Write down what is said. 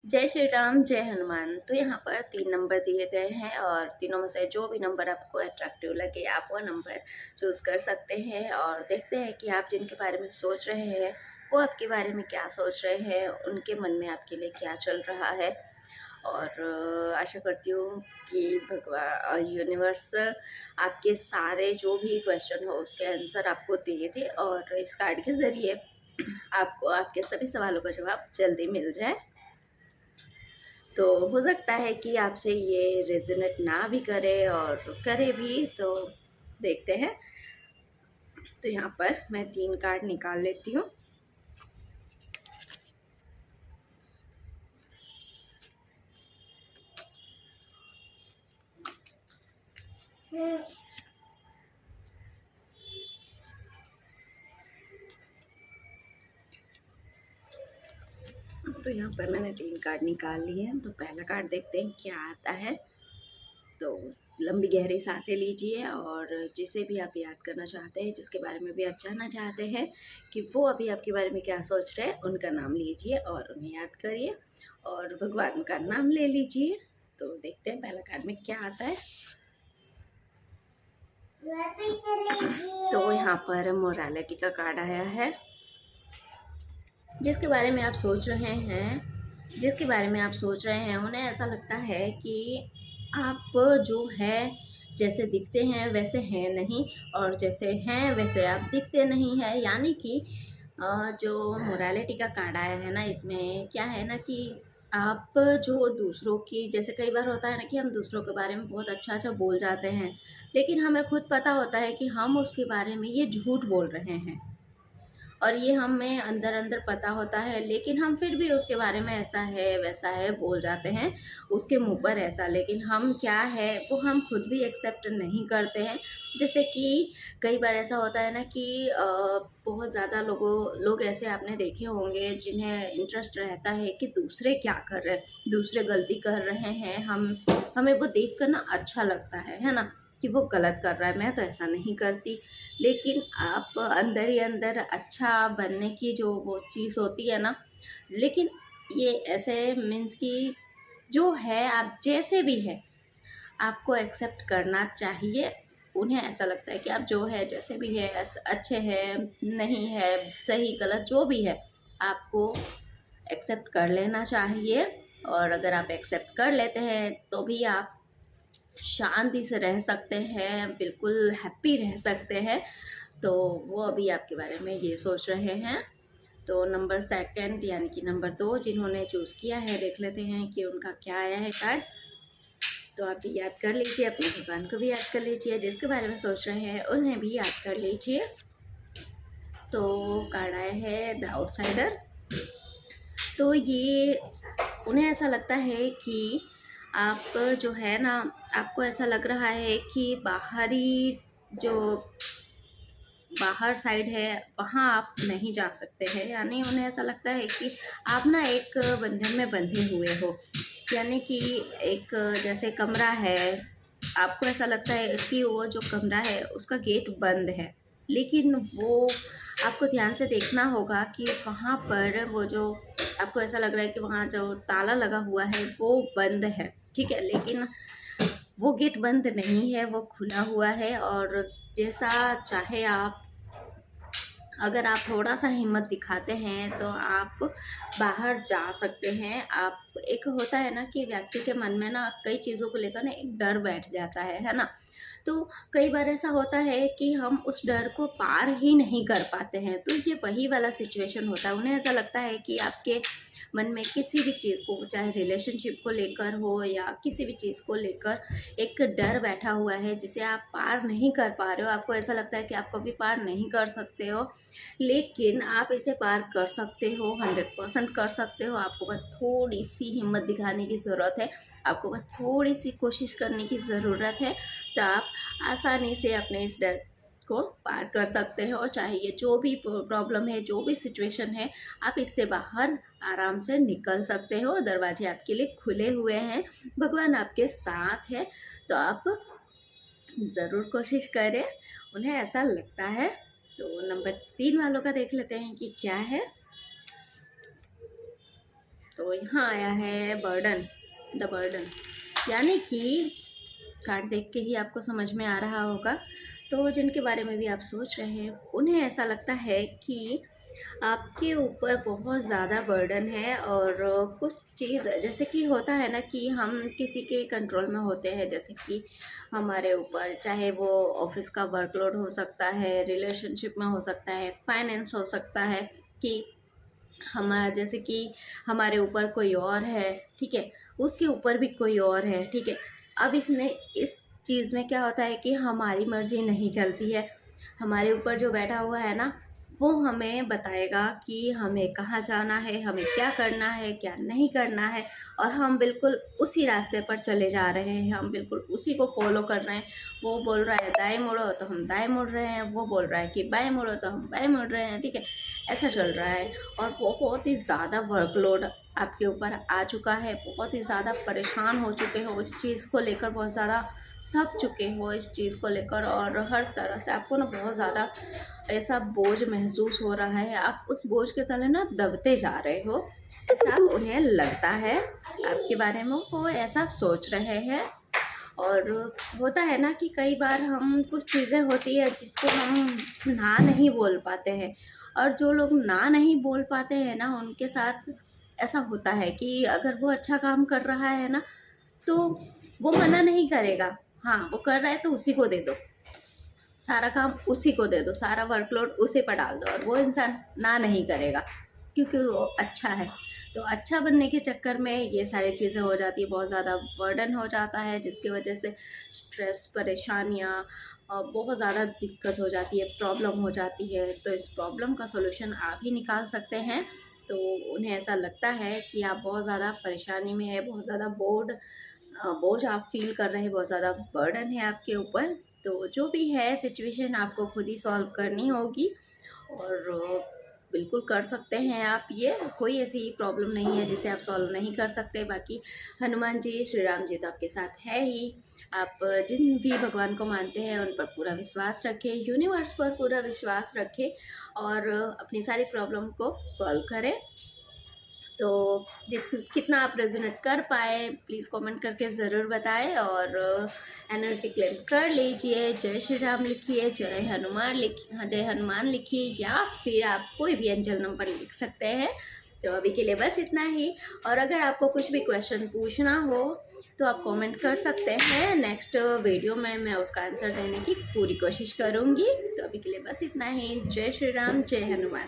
जय श्री राम, जय हनुमान। तो यहाँ पर 3 नंबर दिए गए हैं और तीनों में से जो भी नंबर आपको अट्रैक्टिव लगे आप वो नंबर चूज़ कर सकते हैं और देखते हैं कि आप जिनके बारे में सोच रहे हैं वो आपके बारे में क्या सोच रहे हैं, उनके मन में आपके लिए क्या चल रहा है। और आशा करती हूँ कि भगवान यूनिवर्स आपके सारे जो भी क्वेश्चन हो उसके आंसर आपको दे दे और इस कार्ड के ज़रिए आपको आपके सभी सवालों का जवाब जल्दी मिल जाए। तो हो सकता है कि आपसे ये रेजोनेट ना भी करे और करे भी, तो देखते हैं। तो यहाँ पर मैं 3 कार्ड निकाल लेती हूँ। तो यहाँ पर मैंने 3 कार्ड निकाल लिए हैं। तो पहला कार्ड देखते हैं क्या आता है। तो लंबी गहरी सांसें लीजिए और जिसे भी आप याद करना चाहते हैं, जिसके बारे में भी आप जानना चाहते हैं कि वो अभी आपके बारे में क्या सोच रहे हैं, उनका नाम लीजिए और उन्हें याद करिए और भगवान का नाम ले लीजिए। तो देखते हैं पहला कार्ड में क्या आता है। तो यहाँ पर मोरालिटी का कार्ड आया है। जिसके बारे में आप सोच रहे हैं, उन्हें ऐसा लगता है कि आप जो है जैसे दिखते हैं वैसे हैं नहीं और जैसे हैं वैसे आप दिखते नहीं हैं। यानी कि जो मोरालिटी का कार्ड आया है ना, इसमें क्या है ना कि आप जो दूसरों की, जैसे कई बार होता है ना कि हम दूसरों के बारे में बहुत अच्छा अच्छा बोल जाते हैं, लेकिन हमें खुद पता होता है कि हम उसके बारे में ये झूठ बोल रहे हैं और ये हमें अंदर अंदर पता होता है, लेकिन हम फिर भी उसके बारे में ऐसा है वैसा है बोल जाते हैं उसके मुंह पर ऐसा। लेकिन हम क्या है वो हम खुद भी एक्सेप्ट नहीं करते हैं। जैसे कि कई बार ऐसा होता है ना कि बहुत ज़्यादा लोग ऐसे आपने देखे होंगे जिन्हें इंटरेस्ट रहता है कि दूसरे क्या कर रहे हैं, दूसरे गलती कर रहे हैं, हमें वो देख कर ना अच्छा लगता है ना, कि वो गलत कर रहा है। मैं तो ऐसा नहीं करती। लेकिन आप अंदर ही अंदर अच्छा बनने की जो वो चीज़ होती है ना, लेकिन ये ऐसे मीन्स कि जो है आप जैसे भी है आपको एक्सेप्ट करना चाहिए। उन्हें ऐसा लगता है कि आप जो है जैसे भी है अच्छे हैं, नहीं है, सही गलत जो भी है आपको एक्सेप्ट कर लेना चाहिए। और अगर आप एक्सेप्ट कर लेते हैं तो भी आप शांति से रह सकते हैं, बिल्कुल हैप्पी रह सकते हैं। तो वो अभी आपके बारे में ये सोच रहे हैं। तो नंबर सेकंड यानी कि नंबर 2 जिन्होंने चूज़ किया है, देख लेते हैं कि उनका क्या आया है कार्ड। तो आप याद कर लीजिए, अपने भगवान को भी याद कर लीजिए, जिसके बारे में सोच रहे हैं उन्हें भी याद कर लीजिए। तो कार्ड आया है द आउटसाइडर। तो ये उन्हें ऐसा लगता है कि आप जो है ना, आपको ऐसा लग रहा है कि जो बाहर साइड है वहाँ आप नहीं जा सकते हैं। यानी उन्हें ऐसा लगता है कि आप ना एक बंधन में बंधे हुए हो। यानी कि एक जैसे कमरा है, आपको ऐसा लगता है कि वो जो कमरा है उसका गेट बंद है, लेकिन वो आपको ध्यान से देखना होगा कि वहाँ पर वो जो आपको ऐसा लग रहा है कि वहाँ जो ताला लगा हुआ है वो बंद है, ठीक है, लेकिन वो गेट बंद नहीं है, वो खुला हुआ है। और जैसा चाहे आप, अगर आप थोड़ा सा हिम्मत दिखाते हैं तो आप बाहर जा सकते हैं। आप, एक होता है ना कि व्यक्ति के मन में ना कई चीज़ों को लेकर ना एक डर बैठ जाता है ना। तो कई बार ऐसा होता है कि हम उस डर को पार ही नहीं कर पाते हैं। तो ये वही वाला सिचुएशन होता है। उन्हें ऐसा लगता है कि आपके मन में किसी भी चीज़ को, चाहे रिलेशनशिप को लेकर हो या किसी भी चीज़ को लेकर एक डर बैठा हुआ है जिसे आप पार नहीं कर पा रहे हो। आपको ऐसा लगता है कि आप कभी पार नहीं कर सकते हो, लेकिन आप इसे पार कर सकते हो, 100% कर सकते हो। आपको बस थोड़ी सी हिम्मत दिखाने की ज़रूरत है, आपको बस थोड़ी सी कोशिश करने की ज़रूरत है। तो आप आसानी से अपने इस डर को पार कर सकते हो। चाहे ये जो भी प्रॉब्लम है, जो भी सिचुएशन है, आप इससे बाहर आराम से निकल सकते हो। दरवाजे आपके लिए खुले हुए हैं, भगवान आपके साथ है। तो आप ज़रूर कोशिश करें, उन्हें ऐसा लगता है। तो नंबर 3 वालों का देख लेते हैं कि क्या है। तो यहाँ आया है बर्डन, द बर्डन, यानी कि कार्ड देख के ही आपको समझ में आ रहा होगा। तो जिनके बारे में भी आप सोच रहे हैं उन्हें ऐसा लगता है कि आपके ऊपर बहुत ज़्यादा बर्डन है, और कुछ चीज़ जैसे कि होता है ना कि हम किसी के कंट्रोल में होते हैं, जैसे कि हमारे ऊपर चाहे वो ऑफिस का वर्कलोड हो सकता है, रिलेशनशिप में हो सकता है, फाइनेंस हो सकता है, कि हमारा जैसे कि हमारे ऊपर कोई और है, ठीक है, उसके ऊपर भी कोई और है, ठीक है। अब इसमें इस चीज़ में क्या होता है कि हमारी मर्ज़ी नहीं चलती है। हमारे ऊपर जो बैठा हुआ है ना, वो हमें बताएगा कि हमें कहाँ जाना है, हमें क्या करना है, क्या नहीं करना है, और हम बिल्कुल उसी रास्ते पर चले जा रहे हैं, हम बिल्कुल उसी को फॉलो कर रहे हैं। वो बोल रहा है दाएं मुड़ो तो हम दाएं मुड़ रहे हैं, वो बोल रहा है कि बाएं मुड़ो तो हम बाएं मुड़ रहे हैं, ठीक है। ऐसा चल रहा है, और बहुत ही ज़्यादा वर्कलोड आपके ऊपर आ चुका है, बहुत ही ज़्यादा परेशान हो चुके हो इस चीज़ को लेकर, बहुत ज़्यादा थक चुके हो इस चीज़ को लेकर, और हर तरह से आपको ना बहुत ज़्यादा ऐसा बोझ महसूस हो रहा है। आप उस बोझ के तले ना दबते जा रहे हो, ऐसा उन्हें लगता है आपके बारे में, वो ऐसा सोच रहे हैं। और होता है ना कि कई बार हम कुछ चीज़ें होती है जिसको हम ना नहीं बोल पाते हैं, और जो लोग ना नहीं बोल पाते हैं ना, उनके साथ ऐसा होता है कि अगर वो अच्छा काम कर रहा है ना, तो वो मना नहीं करेगा। हाँ, वो कर रहा है तो उसी को दे दो, सारा काम उसी को दे दो, सारा वर्कलोड उसी पर डाल दो, और वो इंसान ना नहीं करेगा क्योंकि वो अच्छा है। तो अच्छा बनने के चक्कर में ये सारी चीज़ें हो जाती है, बहुत ज़्यादा बर्डन हो जाता है, जिसकी वजह से स्ट्रेस, परेशानियाँ, बहुत ज़्यादा दिक्कत हो जाती है, प्रॉब्लम हो जाती है। तो इस प्रॉब्लम का सॉल्यूशन आप ही निकाल सकते हैं। तो उन्हें ऐसा लगता है कि आप बहुत ज़्यादा परेशानी में है, बहुत ज़्यादा बोझ आप फील कर रहे हैं, बहुत ज़्यादा बर्डन है आपके ऊपर। तो जो भी है सिचुएशन आपको खुद ही सॉल्व करनी होगी, और बिल्कुल कर सकते हैं आप ये, कोई ऐसी प्रॉब्लम नहीं है जिसे आप सॉल्व नहीं कर सकते। बाकी हनुमान जी, श्री राम जी तो आपके साथ है ही। आप जिन भी भगवान को मानते हैं उन पर पूरा विश्वास रखें, यूनिवर्स पर पूरा विश्वास रखें, और अपनी सारी प्रॉब्लम को सॉल्व करें। तो कितना आप रेजोनेट कर पाए प्लीज़ कमेंट करके ज़रूर बताएं, और एनर्जी क्लेम कर लीजिए। जय श्री राम लिखिए, जय हनुमान लिखिए, हाँ जय हनुमान लिखिए, या फिर आप कोई भी एंजल नंबर लिख सकते हैं। तो अभी के लिए बस इतना ही, और अगर आपको कुछ भी क्वेश्चन पूछना हो तो आप कमेंट कर सकते हैं, नेक्स्ट वीडियो में मैं उसका आंसर देने की पूरी कोशिश करूँगी। तो अभी के लिए बस इतना ही। जय श्री राम, जय हनुमान।